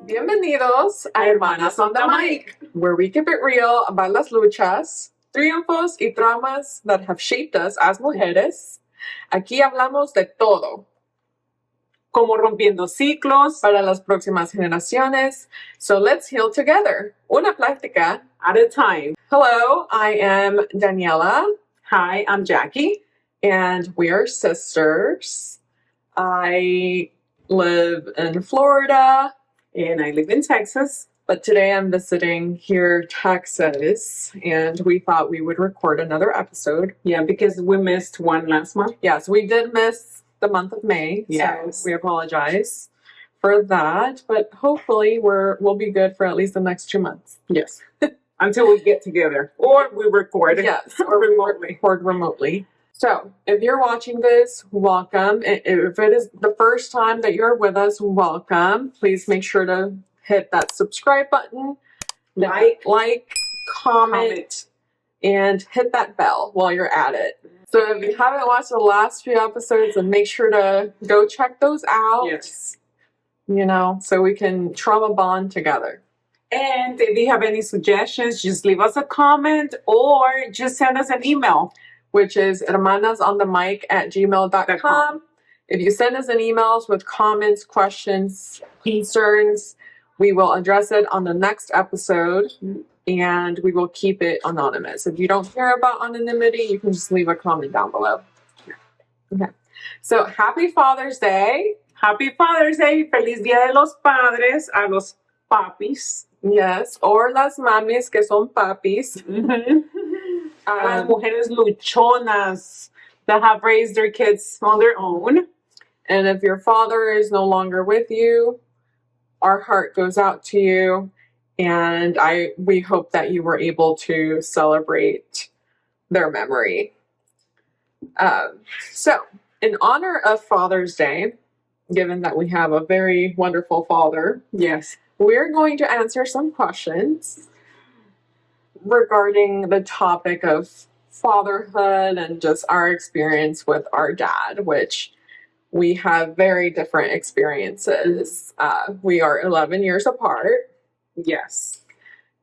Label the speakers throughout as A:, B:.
A: Bienvenidos a Hermanas On The Mic, where we keep it real about las luchas, triunfos y traumas that have shaped us as mujeres. Aquí hablamos de todo.
B: Como rompiendo ciclos
A: Para las próximas generaciones. So let's heal together. Una plática
B: at a time.
A: Hello, I am Daniela.
B: Hi, I'm Jackie.
A: And we are sisters. I live in Florida.
B: And I live in Texas.
A: But today I'm visiting here, Texas, and we thought we would record another episode.
B: Yeah, because we missed one last month.
A: Yes, we did miss the month of May.
B: Yes.
A: So we apologize for that. But hopefully we'll be good for at least the next 2 months.
B: Yes. Until we get together. Or we record.
A: Yes, or we record remotely. So, if you're watching this, welcome. If it is the first time that you're with us, welcome. Please make sure to hit that subscribe button, like, comment, and hit that bell while you're at it. So, if you haven't watched the last few episodes, then make sure to go check those out.
B: Yes.
A: You know, so we can trauma bond together.
B: And if you have any suggestions, just leave us a comment or just send us an email,
A: which is hermanasonthemic@gmail.com. If you send us an email with comments, questions, concerns, we will address it on the next episode, and we will keep it anonymous. If you don't care about anonymity, you can just leave a comment down below. Okay. So, happy Father's Day.
B: Happy Father's Day. Feliz Día de los Padres a los papis.
A: Yes, or las mamis que son papis.
B: Las mujeres luchonas that have raised their kids on their own.
A: And if your father is no longer with you, our heart goes out to you. And we hope that you were able to celebrate their memory. So, in honor of Father's Day, given that we have a very wonderful father,
B: yes,
A: we're going to answer some questions regarding the topic of fatherhood and just our experience with our dad, which we have very different experiences. We are 11 years apart.
B: Yes.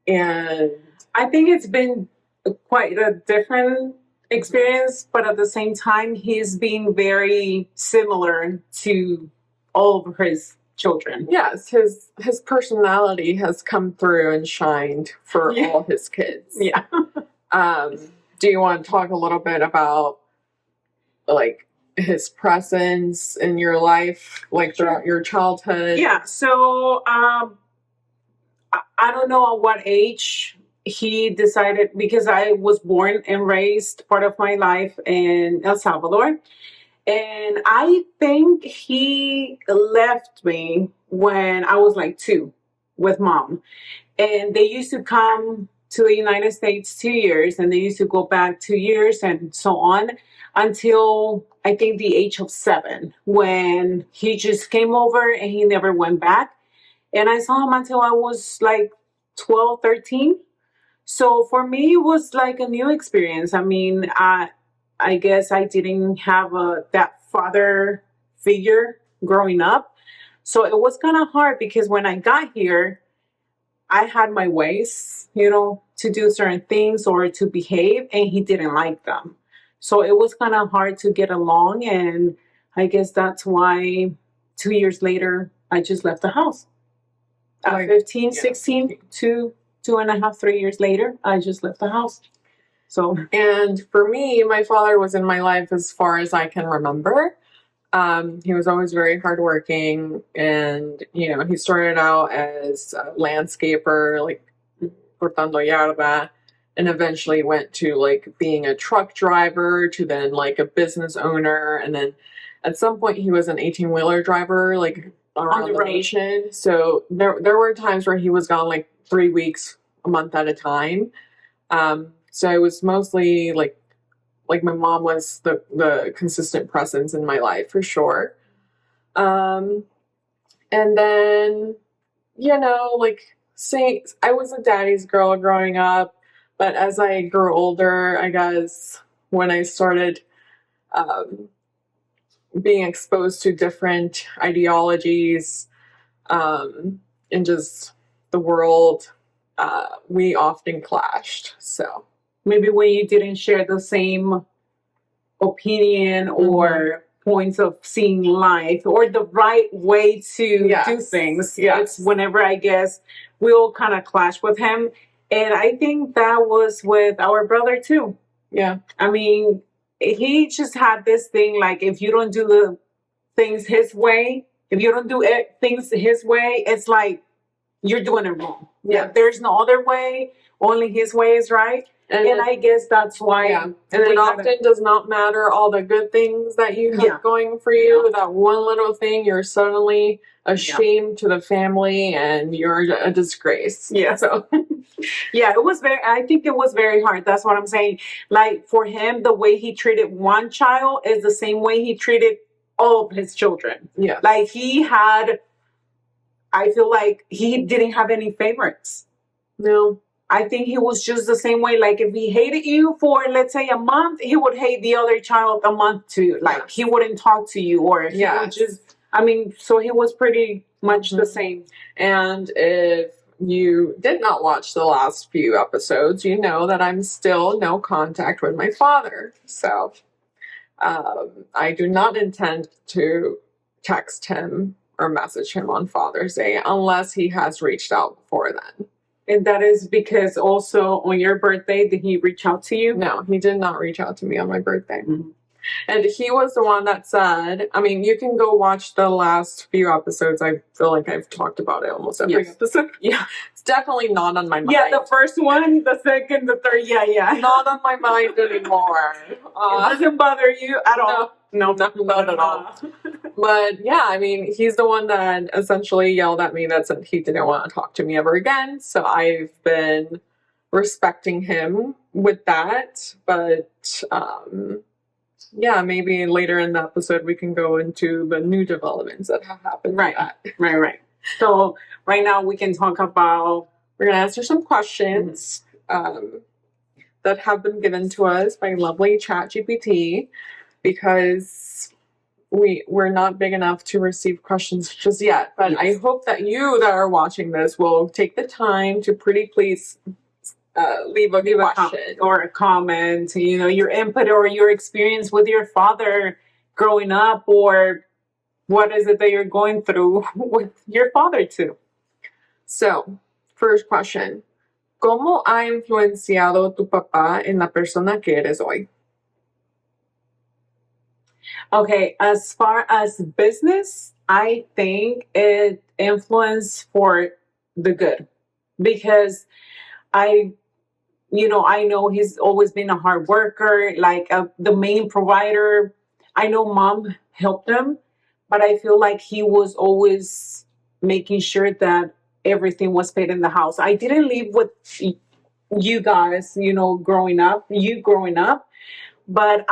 A: And
B: I think it's been quite a different experience, but at the same time, he's been very similar to all of his children.
A: Yes, his personality has come through and shined for all his kids.
B: Yeah.
A: Do you want to talk a little bit about like his presence in your life, like throughout your childhood?
B: Yeah. So I don't know at what age he decided, because I was born and raised part of my life in El Salvador. And I think he left me when I was like 2 with mom. And they used to come to the United States 2 years, and they used to go back 2 years and so on until I think the age of 7, when he just came over and he never went back. And I saw him until I was like 12, 13. So for me, it was like a new experience. I mean, I guess I didn't have that father figure growing up. So it was kind of hard, because when I got here, I had my ways, to do certain things or to behave, and he didn't like them. So it was kind of hard to get along. And I guess that's why 2 years later, I just left the house. At 15, 16, 2.5, 3 years later, I just left the house. So,
A: and for me, my father was in my life as far as I can remember. He was always very hardworking, and he started out as a landscaper, like cortando yarda, and eventually went to like being a truck driver, to then like a business owner, and then at some point he was an 18-wheeler driver, like around the nation. So there were times where he was gone like 3 weeks, a month at a time. So it was mostly like my mom was the consistent presence in my life for sure. And then, I was a daddy's girl growing up, but as I grew older, I guess when I started being exposed to different ideologies, in just the world, we often clashed. So
B: maybe when you didn't share the same opinion or points of seeing life or the right way to do things. It's whenever I guess we all kind of clash with him. And I think that was with our brother too.
A: Yeah.
B: I mean, he just had this thing like if you don't do the things his way, if you don't do things his way, it's like you're doing it wrong. Yeah. There's no other way. Only his way is right. And I guess that's why.
A: Yeah. And it often does not matter all the good things that you have going for you. That one little thing, you're suddenly a shame to the family and you're a disgrace.
B: Yeah.
A: So,
B: it was I think it was very hard. That's what I'm saying. Like for him, the way he treated one child is the same way he treated all of his children.
A: Yeah.
B: Like I feel like he didn't have any favorites.
A: No.
B: I think he was just the same way. Like if he hated you for, let's say, a month, he would hate the other child a month too. Like he wouldn't talk to you or he would just, so he was pretty much the same.
A: And if you did not watch the last few episodes, you know that I'm still no contact with my father. So I do not intend to text him or message him on Father's Day unless he has reached out before then.
B: And that is because also on your birthday, did he reach out to you?
A: No, he did not reach out to me on my birthday. Mm-hmm. And he was the one that said, I mean, you can go watch the last few episodes. I feel like I've talked about it almost every episode.
B: Yeah.
A: It's definitely not on my mind.
B: Yeah, the first one, the second, the third. Yeah.
A: Not on my mind anymore.
B: It doesn't bother you at all.
A: No, not at all. But yeah, I mean, he's the one that essentially yelled at me that said he didn't want to talk to me ever again. So I've been respecting him with that. But yeah, maybe later in the episode we can go into the new developments that have happened.
B: Right. So right now we can talk about,
A: we're going to answer some questions that have been given to us by lovely ChatGPT, because we're not big enough to receive questions just yet. But I hope that you that are watching this will take the time to pretty please leave a question
B: or a comment, your input or your experience with your father growing up, or what is it that you're going through with your father too.
A: So, first question. ¿Cómo ha influenciado tu papá en la persona que eres hoy?
B: Okay, as far as business, I think it influenced for the good, because I know he's always been a hard worker, like the main provider. I know mom helped him, but I feel like he was always making sure that everything was paid in the house. I didn't live with you guys, growing up, but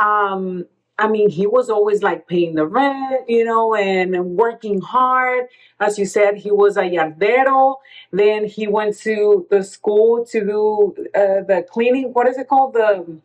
B: I mean, he was always like paying the rent, and working hard. As you said, he was a yardero. Then he went to the school to do the cleaning. What is it called? The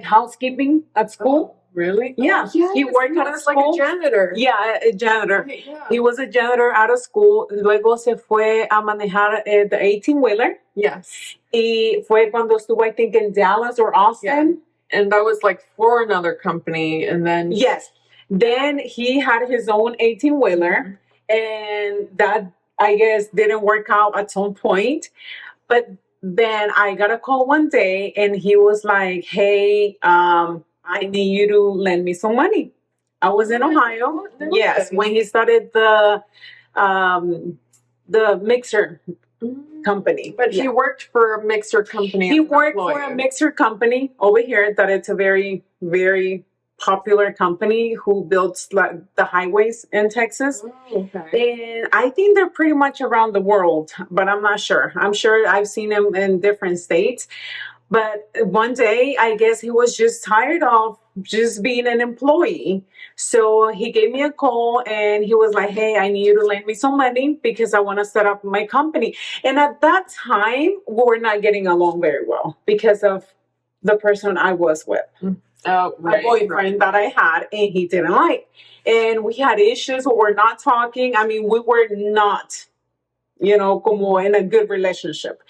B: housekeeping at school.
A: Oh, really?
B: Yeah.
A: Oh,
B: he worked at a school.
A: Like a janitor.
B: Yeah, a janitor.
A: Okay, yeah.
B: He was a janitor out of school. Luego se fue a manejar the 18-wheeler.
A: Yes.
B: Y fue cuando estuvo, I think, in Dallas or Austin.
A: Yeah. And that was like for another company. And then.
B: Yes. Then he had his own 18-wheeler. And that, I guess, didn't work out at some point. But then I got a call one day and he was like, hey, I need you to lend me some money. I was in Ohio. Yes. When he started the mixer company.
A: But he worked for a mixer company.
B: He worked for a mixer company over here that it's a very, very popular company who builds the highways in Texas.
A: Oh, okay.
B: And I think they're pretty much around the world, but I'm not sure. I'm sure I've seen them in different states. But one day, I guess he was just tired of just being an employee. So he gave me a call and he was like, hey, I need you to lend me some money because I want to set up my company. And at that time, we were not getting along very well because of the person I was with.
A: Oh, right,
B: a boyfriend that I had, and he didn't like. And we had issues. We were not talking. I mean, we were not como in a good relationship.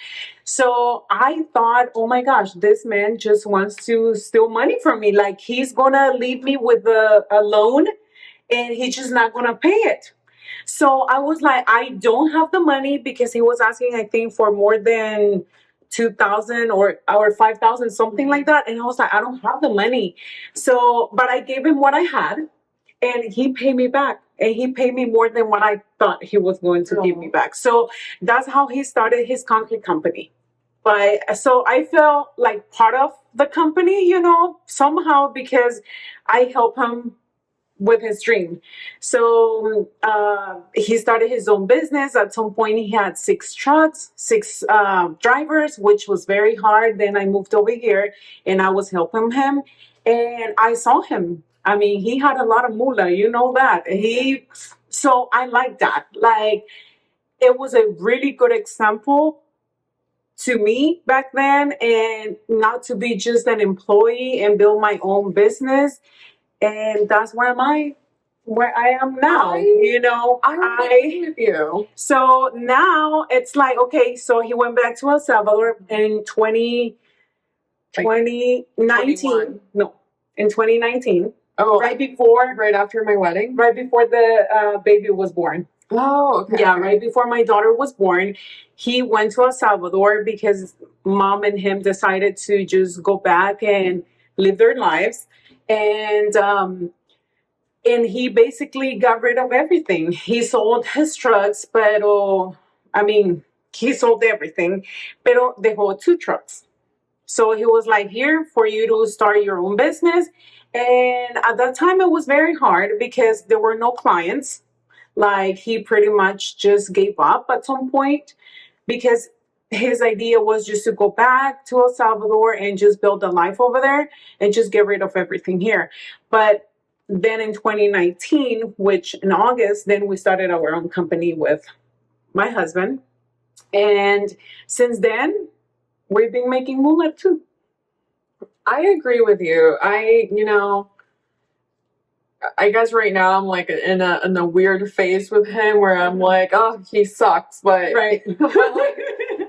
B: So I thought, oh my gosh, this man just wants to steal money from me. Like he's gonna leave me with a loan and he's just not gonna pay it. So I was like, I don't have the money because he was asking, I think, for more than 2,000 or 5,000, something like that. And I was like, I don't have the money. So, but I gave him what I had and he paid me back. And he paid me more than what I thought he was going to give me back. So that's how he started his concrete company. But so I felt like part of the company, somehow because I helped him with his dream. So he started his own business. At some point, he had 6 trucks, 6 drivers, which was very hard. Then I moved over here and I was helping him. And I saw him. I mean, he had a lot of moolah, you know that. So I like that. Like, it was a really good example to me back then, and not to be just an employee and build my own business. And that's where I am now.
A: I agree with you.
B: So now it's like, okay, so he went back to El Salvador in 2019. No, in 2019.
A: Oh,
B: right
A: after my wedding?
B: Right before the baby was born.
A: Oh, okay.
B: Yeah, right before my daughter was born, he went to El Salvador because mom and him decided to just go back and live their lives. And he basically got rid of everything. He sold his trucks, he sold everything, pero dejó 2 trucks. So he was like, here for you to start your own business. And at that time, it was very hard because there were no clients. Like he pretty much just gave up at some point because his idea was just to go back to El Salvador and just build a life over there and just get rid of everything here. But then in 2019, which in August, then we started our own company with my husband. And since then, we've been making moolah too.
A: I agree with you. I guess right now I'm like in a weird phase with him where I'm like, oh, he sucks. But,
B: right.
A: But like,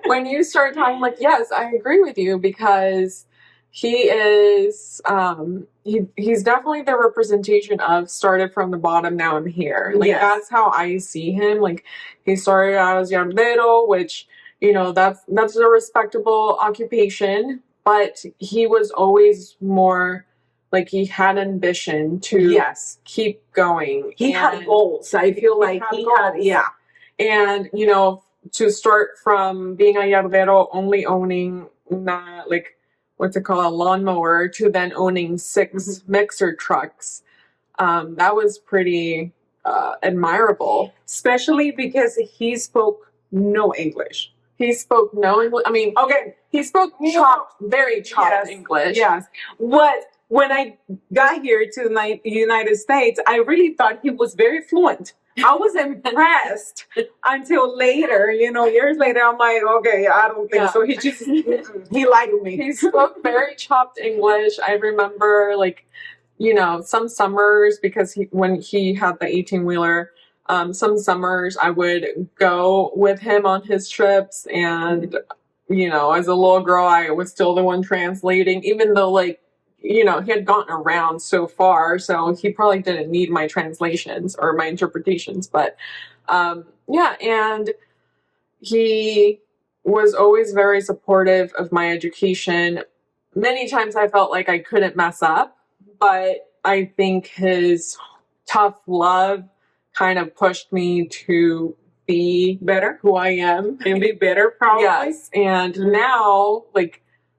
A: when you start talking, like, yes, I agree with you because he is, he's definitely the representation of started from the bottom, now I'm here. Like,
B: Yes.
A: That's how I see him. Like, he started out as yardero, which, that's a respectable occupation, but he was always more like he had ambition to keep going.
B: He had goals. I feel like he had, yeah.
A: And, to start from being a yardero, only owning what's it called, a lawnmower, to then owning 6 mixer trucks. That was pretty admirable.
B: Especially because he spoke no English.
A: He spoke no English. I mean,
B: okay,
A: he spoke very chopped English.
B: Yes. When I got here to the United States, I really thought he was very fluent. I was impressed until later, years later, I'm like, okay, I don't think so. He just, he lied to me.
A: He spoke very chopped English. I remember, some summers, because when he had the 18-wheeler, some summers I would go with him on his trips, and, as a little girl, I was still the one translating, even though, he had gotten around so far, so he probably didn't need my translations or my interpretations. But and he was always very supportive of my education. Many times I felt like I couldn't mess up, but I think his tough love kind of pushed me to be better who I am
B: and be better, probably.
A: Yes, and now,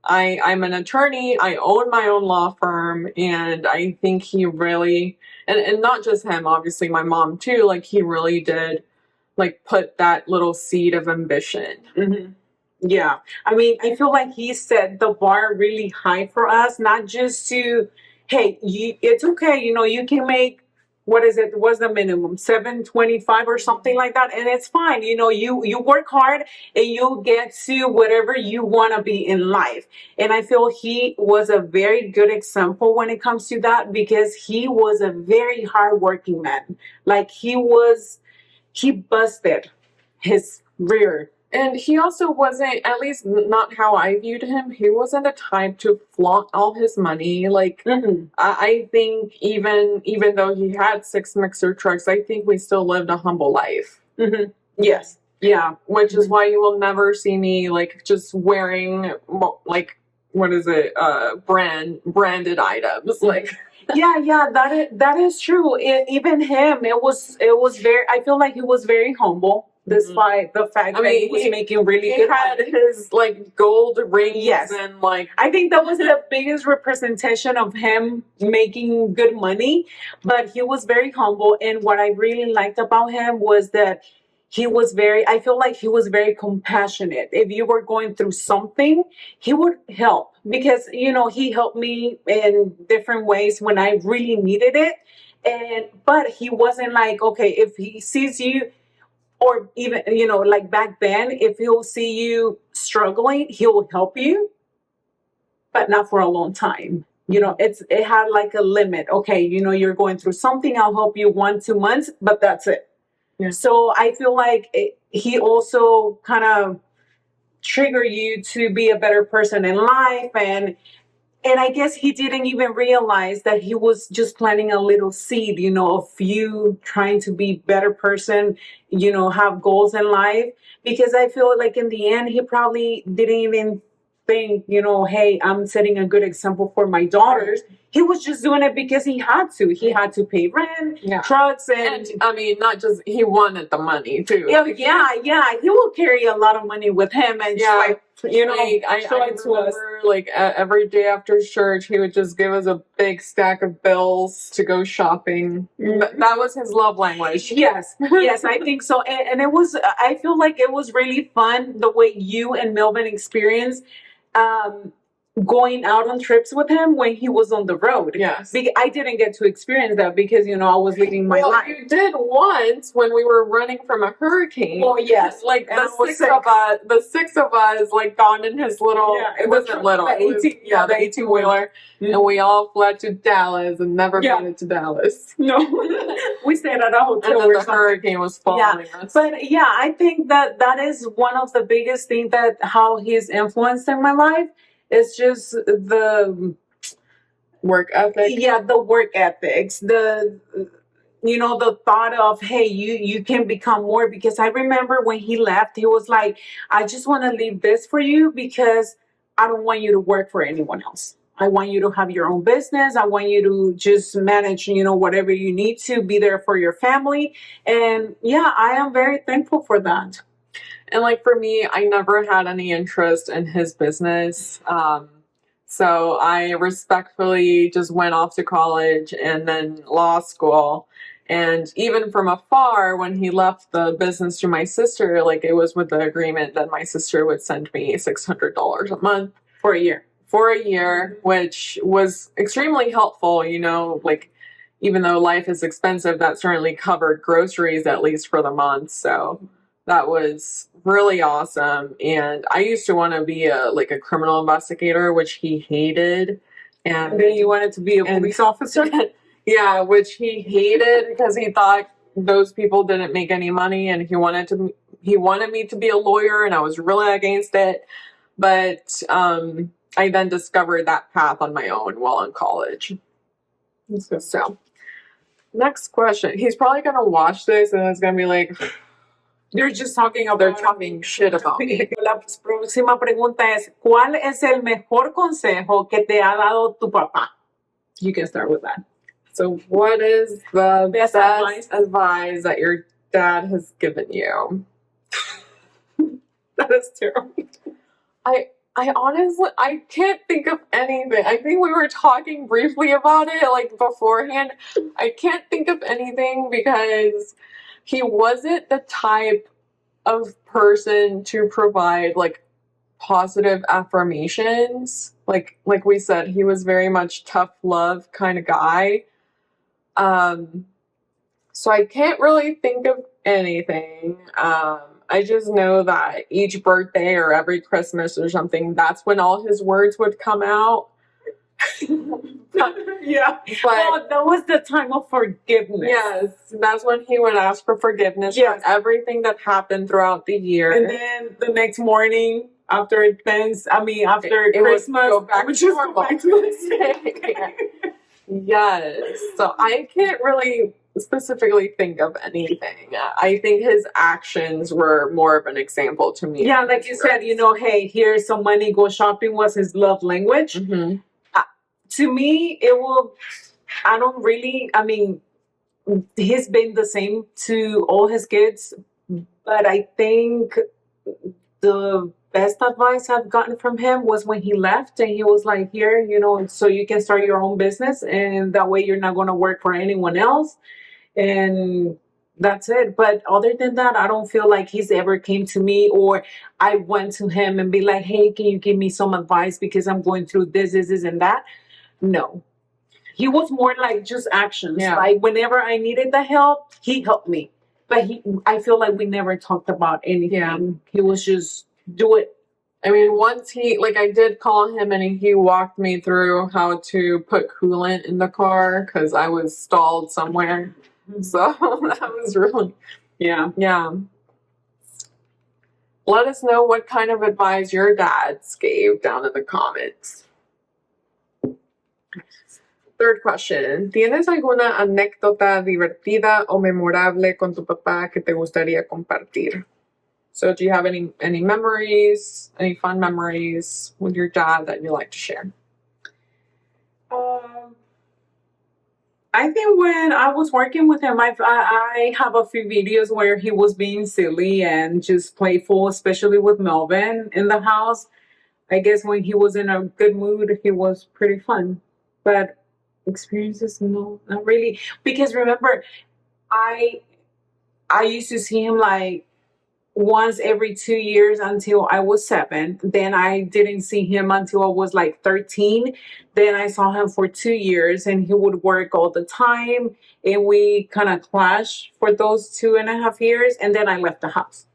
A: I'm an attorney, I own my own law firm, and I think he really, and not just him, obviously my mom too, he really did, put that little seed of ambition.
B: Mm-hmm. Yeah. I mean, I feel like he set the bar really high for us, not just to, hey, it's okay, you can make, what's the minimum, $7.25 or something like that, and it's fine. You work hard and you get to whatever you want to be in life. And I feel he was a very good example when it comes to that, because he was a very hardworking man. He busted his rear.
A: And he also wasn't, at least not how I viewed him, he wasn't the type to flaunt all his money. Like, I think even though he had 6 mixer trucks, I think we still lived a humble life.
B: Yes. Yeah.
A: Which is why you will never see me, like, just wearing, like, what is it, branded items. Like,
B: yeah, that is true. Even him, it was very, I feel like he was very humble. Despite the fact that he was making really good money.
A: He had his, like, gold rings.
B: Yes.
A: And, like,
B: I think that was the biggest representation of him making good money. But he was very humble. And what I really liked about him was that I feel like he was very compassionate. If you were going through something, he would help. Because, he helped me in different ways when I really needed it. But he wasn't like, okay, if he sees you, or even, like back then, if he'll see you struggling, he'll help you, but not for a long time. It had like a limit. Okay, you're going through something, I'll help you 1-2 months, but that's it. Yeah. So I feel like he also kind of triggered you to be a better person in life. And I guess he didn't even realize that he was just planting a little seed, of you trying to be a better person, have goals in life. Because I feel like in the end, he probably didn't even think, hey, I'm setting a good example for my daughters. He was just doing it because he had to. He had to pay rent, trucks, and
A: I mean, not just, he wanted the money too.
B: Yeah. He will carry a lot of money with him, and just like,
A: I remember, like, every day after church, he would just give us a big stack of bills to go shopping. That was his love language.
B: Yes, I think so. And it was, I feel like it was really fun the way you and Melvin experienced going out on trips with him when he was on the road.
A: Yes.
B: I didn't get to experience that because, I was living my life.
A: You did once when we were running from a hurricane.
B: Oh, yes.
A: Like, the six of us, like, gone in his little, it wasn't little. The 18-wheeler. And we all fled to Dallas and never made it to Dallas.
B: No. We stayed at a hotel.
A: And then the hurricane was following us.
B: But I think that is one of the biggest things that how he's influenced in my life. It's just the
A: work ethic.
B: Yeah, the work ethics. The thought of, hey, you can become more. Because I remember when he left, he was like, I just want to leave this for you because I don't want you to work for anyone else. I want you to have your own business. I want you to just manage, whatever you need to be there for your family. And I am very thankful for that.
A: And, like, for me, I never had any interest in his business. So I respectfully just went off to college and then law school. And even from afar, when he left the business to my sister, like, it was with the agreement that my sister would send me $600 a month
B: for a year.
A: Which was extremely helpful, like, even though life is expensive, that certainly covered groceries, at least for the month. So that was really awesome. And I used to want to be a criminal investigator, which he hated.
B: And then you wanted to be a police officer?
A: Yeah, which he hated because he thought those people didn't make any money, and he wanted me to be a lawyer, and I was really against it. But I then discovered that path on my own while in college. So, next question. He's probably going to watch this and it's going to be like, they're talking shit about me.
B: La próxima pregunta es, ¿cuál es el mejor consejo que te ha dado tu papá? You can start with that.
A: So what is the best advice that your dad has given you?
B: That is terrible.
A: I honestly, I can't think of anything. I think we were talking briefly about it, like, beforehand. I can't think of anything because he wasn't the type of person to provide, like, positive affirmations. Like we said, he was very much tough love kind of guy. So I can't really think of anything. I just know that each birthday or every Christmas or something, that's when all his words would come out.
B: Yeah.
A: But
B: Well, that was the time of forgiveness.
A: yes, that's when he would ask for forgiveness
B: Yes.
A: for everything that happened throughout the year.
B: And then the next morning, after
A: it
B: Christmas,
A: would go back
B: would
A: to
B: just
A: normal.
B: go back to the same.
A: Yes. So I can't really specifically think of anything. I think his actions were more of an example to me.
B: Yeah, like you said, hey, here's some money, go shopping was his love language.
A: Mm-hmm.
B: To me, he's been the same to all his kids, but I think the best advice I've gotten from him was when he left and he was like, here, so you can start your own business and that way you're not going to work for anyone else. And that's it. But other than that, I don't feel like he's ever came to me or I went to him and be like, hey, can you give me some advice because I'm going through this, and that. No. He was more like just actions.
A: Yeah.
B: Like whenever I needed the help, he helped me. But I feel like we never talked about anything. Yeah. He was just do it.
A: I mean, once I did call him and he walked me through how to put coolant in the car because I was stalled somewhere. So that was really, yeah. Let us know what kind of advice your dads gave down in the comments. Third question. ¿Tienes alguna anécdota divertida o memorable con tu papá que te gustaría compartir? So do you have any memories, any fun memories with your dad that you like to share?
B: I think when I was working with him, I have a few videos where he was being silly and just playful, especially with Melvin in the house. I guess when he was in a good mood, he was pretty fun. But experiences, no, not really. Because remember, I used to see him like once every 2 years until I was 7. Then I didn't see him until I was like 13. Then I saw him for 2 years and he would work all the time. And we kind of clashed for those 2.5 years. And then I left the house.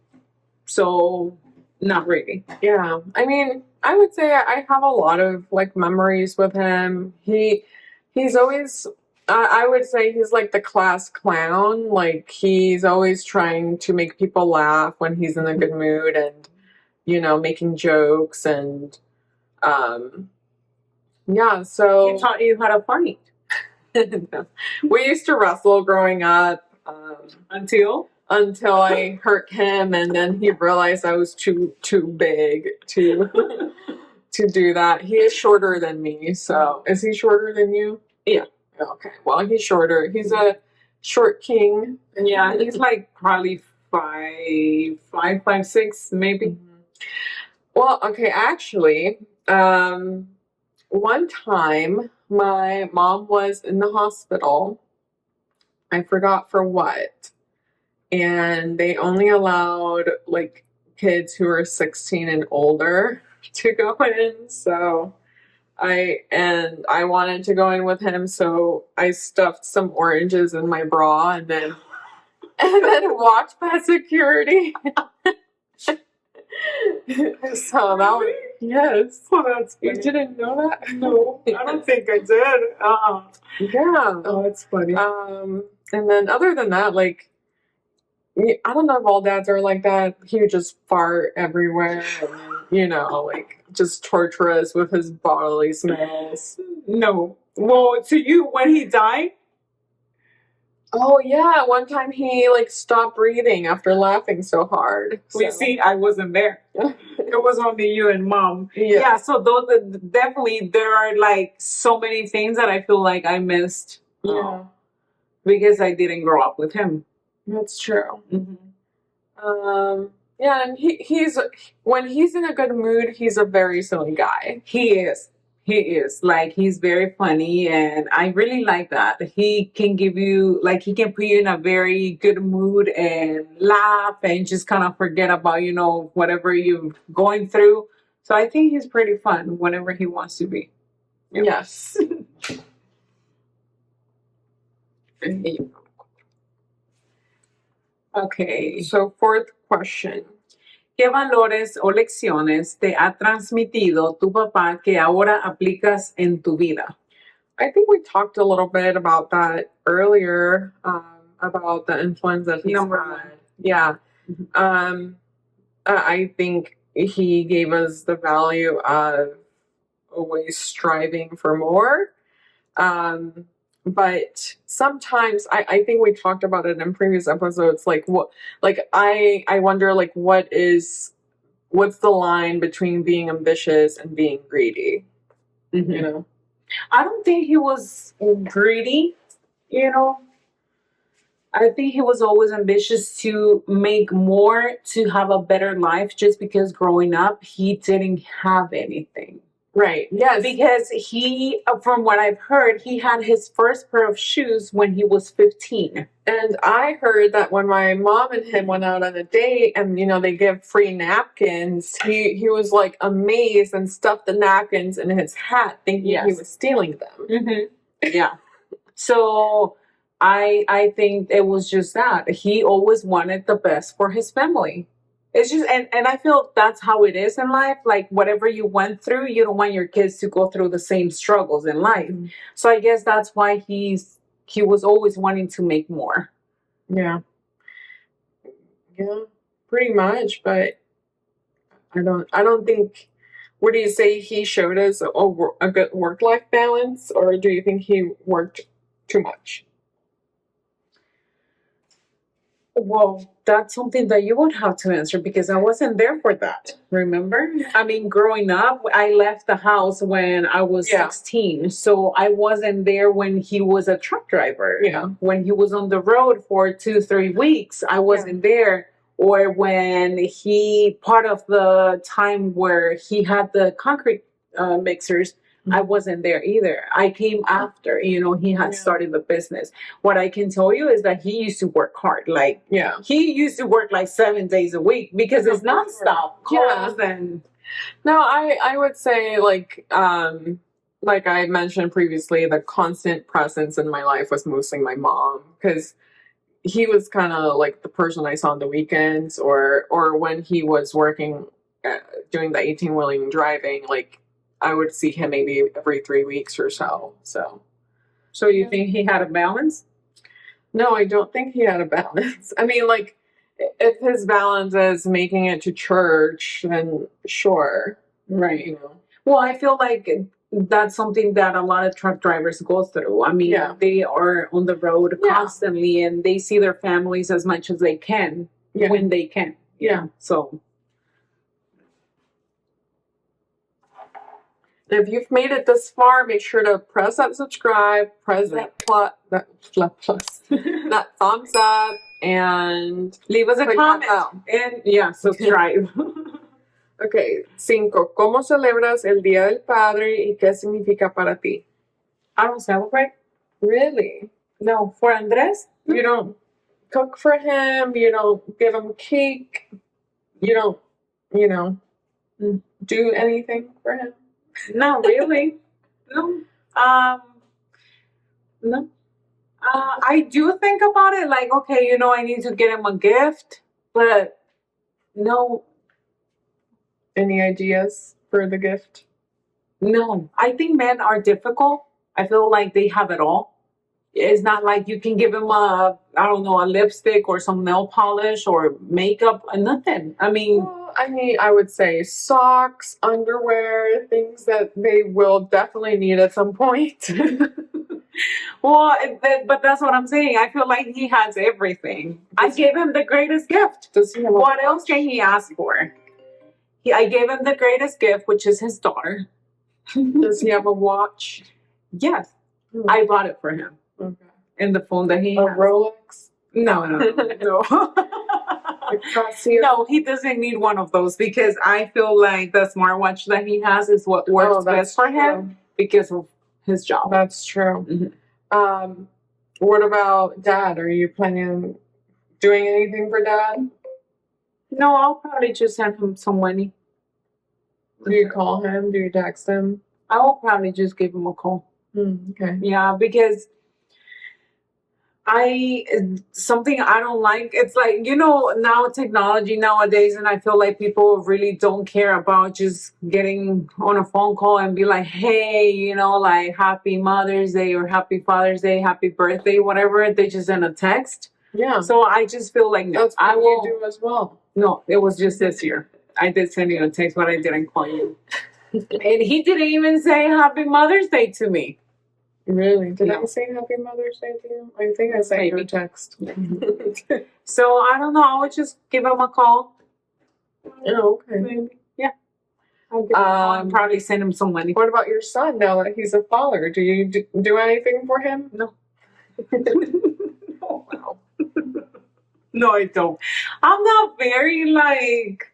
B: So not really.
A: Yeah. I mean, I would say I have a lot of memories with him. He's always, I would say he's like the class clown. Like he's always trying to make people laugh when he's in a good mood and, making jokes and, yeah, so.
B: He taught you how to fight.
A: We used to wrestle growing up.
B: Until
A: I hurt him and then he realized I was too big to do that. He is shorter than me, so is he shorter than you?
B: Yeah.
A: Okay. Well, he's shorter. He's a short king.
B: Yeah, he's like probably 5'5", 5'6", maybe.
A: Mm-hmm. Well, okay, actually, one time my mom was in the hospital. I forgot for what. And they only allowed kids who are 16 and older to go in. So I wanted to go in with him, so I stuffed some oranges in my bra and then walked past security. So that was, yes.
B: Oh, that's funny.
A: You didn't know that?
B: No, I don't think I did.
A: Yeah.
B: Oh, that's funny.
A: And then other than that, I don't know if all dads are like that. He would just fart everywhere and, just torture us with his bodily smells.
B: No. Well, to you, when he died?
A: Oh, yeah. One time he, stopped breathing after laughing so hard.
B: So. You see, I wasn't there. It was only you and Mom. Yeah, so those definitely, there are, so many things that I feel like I missed.
A: Yeah.
B: Because I didn't grow up with him.
A: That's true. Mm-hmm. Yeah, and he's when he's in a good mood, he's a very silly guy.
B: He is. He's very funny, and I really like that. He can give you, he can put you in a very good mood and laugh and just kind of forget about, whatever you're going through. So I think he's pretty fun whenever he wants to be.
A: Yes.
B: Okay.
A: So 4th question.
B: ¿Qué valores o lecciones te ha transmitido tu papá que ahora aplicas en tu vida?
A: I think we talked a little bit about that earlier, about the influence that he's
B: Number
A: had.
B: one.
A: Yeah.
B: Mhm.
A: I think he gave us the value of always striving for more. But sometimes I think we talked about it in previous episodes, like what, like I wonder, like what's the line between being ambitious and being greedy,
B: Mhm.
A: you know?
B: I don't think he was greedy, you know. I think he was always ambitious to make more, to have a better life, just because growing up, he didn't have anything.
A: Right. Yes.
B: Because he, from what I've heard, he had his first pair of shoes when he was 15.
A: And I heard that when my mom and him went out on a date and, they give free napkins, he was like amazed and stuffed the napkins in his hat thinking he was stealing them.
B: Mm-hmm. Yeah. So I think it was just that. He always wanted the best for his family. It's just, and I feel that's how it is in life. Like whatever you went through, you don't want your kids to go through the same struggles in life. Mm-hmm. So I guess that's why he was always wanting to make more.
A: Yeah. Yeah, pretty much, but I don't think, what do you say, he showed us a good work-life balance, or do you think he worked too much?
B: Well, that's something that you would have to answer because I wasn't there for that. Remember? I mean, growing up, I left the house when I was 16. So I wasn't there when he was a truck driver.
A: Yeah.
B: When he was on the road for 2-3 weeks, I wasn't there. Or when part of the time where he had the concrete mixers, I wasn't there either. I came after, he had started the business. What I can tell you is that he used to work hard. Like, he used to work like 7 days a week because it's nonstop calls and.
A: No, I would say like I mentioned previously, the constant presence in my life was mostly my mom, because he was kind of like the person I saw on the weekends, or when he was working, doing the 18-wheeling driving, like I would see him maybe every 3 weeks or so.
B: So you think he had a balance?
A: No, I don't think he had a balance. I mean, like, if his balance is making it to church, then sure.
B: Right. Well, I feel like that's something that a lot of truck drivers go through. I mean, they are on the road constantly and they see their families as much as they can when they can.
A: Yeah.
B: So.
A: If you've made it this far, make sure to press that subscribe, press that thumbs up, and
B: leave us a comment. And subscribe.
A: Okay, 5. ¿Cómo celebras el Día del Padre y qué significa para ti?
B: I don't celebrate.
A: Really?
B: No. For Andres?
A: You don't cook for him, you don't give him cake, you don't, do anything for him?
B: Not really. No. No. I do think about it like, okay, I need to get him a gift, but no.
A: Any ideas for the gift?
B: No. I think men are difficult. I feel like they have it all. It's not like you can give him a lipstick or some nail polish or makeup, nothing. I mean,
A: I would say socks, underwear, things that they will definitely need at some point.
B: Well, but that's what I'm saying. I feel like he has everything. I gave him the greatest gift. What else can he ask for? I gave him the greatest gift, which is his daughter.
A: Does he have a watch?
B: Yes. I bought it for him.
A: Okay.
B: And the phone that he
A: has.
B: A
A: Rolex?
B: No. No, he doesn't need one of those because I feel like the smartwatch that he has is what works best for him because of his job.
A: That's true. Mm-hmm. What about Dad? Are you planning on doing anything for Dad?
B: No, I'll probably just send him some money.
A: Do you call him? Do you text him?
B: I will probably just give him a call.
A: Okay.
B: Yeah, because Something I don't like. It's like, now technology nowadays, and I feel like people really don't care about just getting on a phone call and be like, hey, like happy Mother's Day or happy Father's Day, happy birthday, whatever. They just send a text.
A: Yeah.
B: So I just feel like
A: That's what you do as well.
B: No, it was just this year. I did send you a text, but I didn't call you. And he didn't even say happy Mother's Day to me.
A: Really? Did
B: No.
A: I say happy Mother's Day to you? I think I sent you a text.
B: So I don't know. I would just give him a call.
A: Oh, okay.
B: Maybe. Yeah. I'll give him a call and probably send him some money.
A: What about your son now that he's a father? Do you do anything for him?
B: No. Oh, wow. No, I don't. I'm not very like,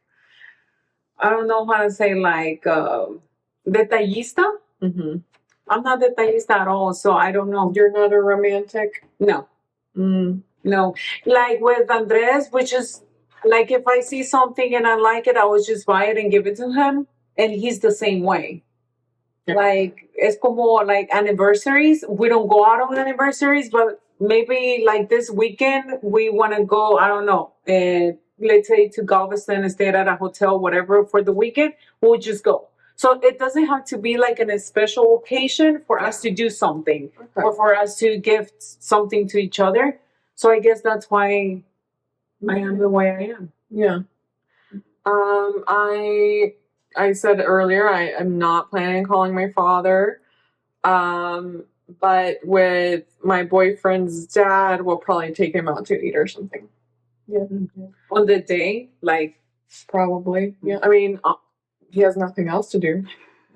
B: I don't know how to say, like detallista.
A: Mm-hmm.
B: I'm not detallista at all, so I don't know.
A: You're not a romantic?
B: No. No. Like with Andres, which is like if I see something and I like it, I would just buy it and give it to him. And he's the same way.
A: Yeah.
B: Like, it's como like anniversaries. We don't go out on anniversaries, but maybe like this weekend, we want to go, I don't know, let's say to Galveston and stay at a hotel, whatever, for the weekend. We'll just go. So it doesn't have to be like a special occasion for us to do something or for us to gift something to each other. So I guess that's why I am the way I am.
A: Yeah. I said earlier I am not planning on calling my father. But with my boyfriend's dad, we'll probably take him out to eat or something.
B: Yeah. On the day, like,
A: probably. Yeah. I mean, he has nothing else to do.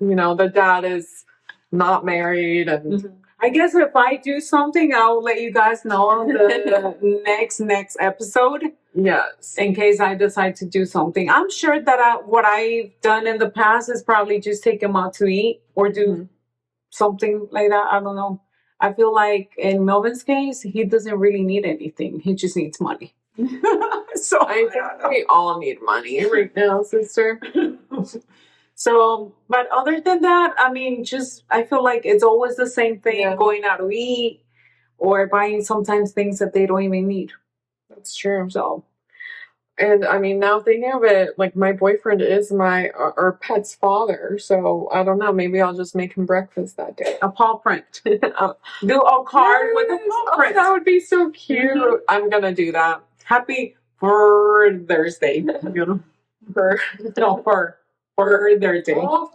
A: The dad is not married, and
B: I guess if I do something, I'll let you guys know on the next episode.
A: Yes.
B: In case I decide to do something. I'm sure that what I've done in the past is probably just take him out to eat or do something like that. I don't know. I feel like in Melvin's case, he doesn't really need anything. He just needs money. So
A: I think we all need money right now, sister.
B: So, but other than that, I mean, I feel like it's always the same thing, going out to eat or buying sometimes things that they don't even need.
A: That's true.
B: So,
A: and I mean, now thinking of it, like my boyfriend is our pet's father. So I don't know, maybe I'll just make him breakfast that day.
B: A paw print. Do a card with a paw print.
A: That would be so cute. I'm going to do that.
B: Happy Thursday. For their day.
A: Oh,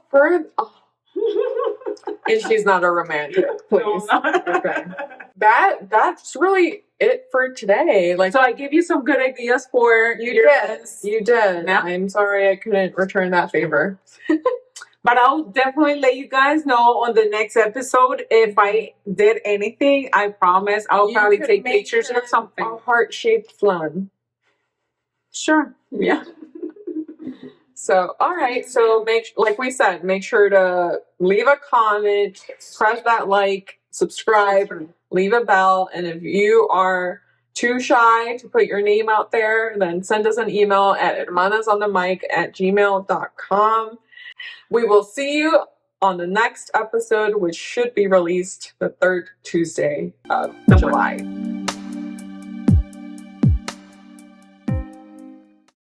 A: and she's not a romantic, please.
B: No,
A: okay. That's really it for today. Like,
B: so I gave you some good ideas for
A: you did. Yeah. I'm sorry I couldn't return that favor.
B: But I'll definitely let you guys know on the next episode if I did anything. I promise I'll probably take pictures or something.
A: A heart-shaped flan.
B: Sure. Yeah.
A: So, all right. So, like we said, make sure to leave a comment, press that like, subscribe, leave a bell. And if you are too shy to put your name out there, then send us an email at hermanasonthemic@gmail.com. We will see you on the next episode, which should be released the third Tuesday of July.